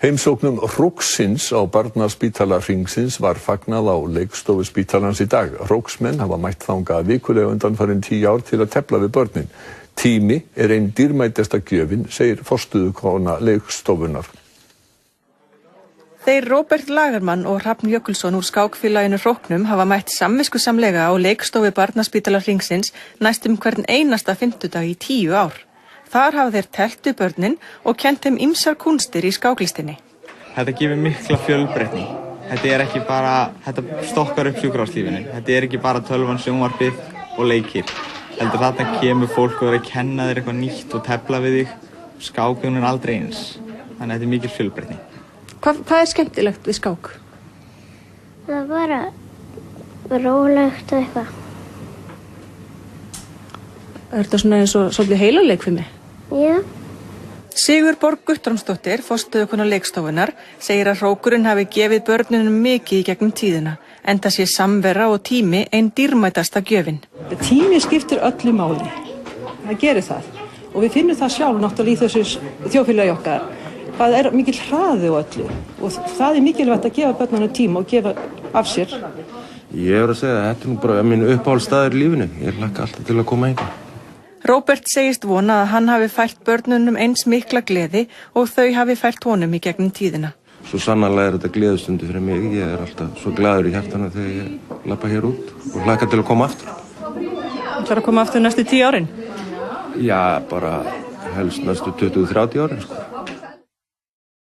Heimsóknum hróksins á barnaspítala Hringsins var fagnað á leikstofu spítalans í dag. Hróksmenn hafa mætt þangað vikulega undanfarin 10 ár til að tefla við börnin. Tími ein dýrmætasta gjöfin, segir forstöðukona leikstofunar. Þeir Róbert Lagermann og Hrafn Jökulsson úr skákfélaginu Hróknum hafa mætt samviskusamlega á leikstofu barnaspítala Hringsins næstum hvern einasta fimmtudag í 10 ár. Þar hafa þeir telt við börnin og kennt þeim ýmsar kúnstir í skáklistinni. Þetta gefur mikla fjölbreytni. Þetta stokkar upp sjúkrahúslífinu. Þetta ekki bara tölvan, sjónvarpið og leikir. Heldur þarna kemur fólk og að kenna þér eitthvað nýtt og tefla við þig. Skákun aldrei eins. Þannig að þetta mikil fjölbreytni. Hvað skemmtilegt við skák? Það bara rólegt og eitthvað. Þetta svona eins og svolítið heilaleikfimi? Já. Sigurborg Guttormsdóttir, forstöðukona leikstofunar, segir að hrókurinn hafi gefið börnunum mikið í gegnum tíðina, enda sé samvera og tími ein dýrmætasta gjöfin. Tími skiptir öllu máli. Það gerir það. Og við finnum það sjálf náttúrulega í þessu þjóðfélagi okkar. Það mikill hraði á öllu og það mikilvægt að gefa börnunum tíma og gefa af sér. Ég að segja að þetta nú bara minn uppáhaldsstaður í lífinu. Ég hlakka alltaf til að koma hingað. Róbert segist vona að hann hafi fært börnunum eins mikla gleði og þau hafi fært honum í gegnum tíðina. Svo sannarlega þetta gleðistundu fyrir mig. Ég alltaf svo glaður í hjartanu þegar ég labba hér út og hlakka til að koma aftur. Ætlar að koma aftur næstu 10 árin? Já, bara helst næstu 20-30 árin, sko.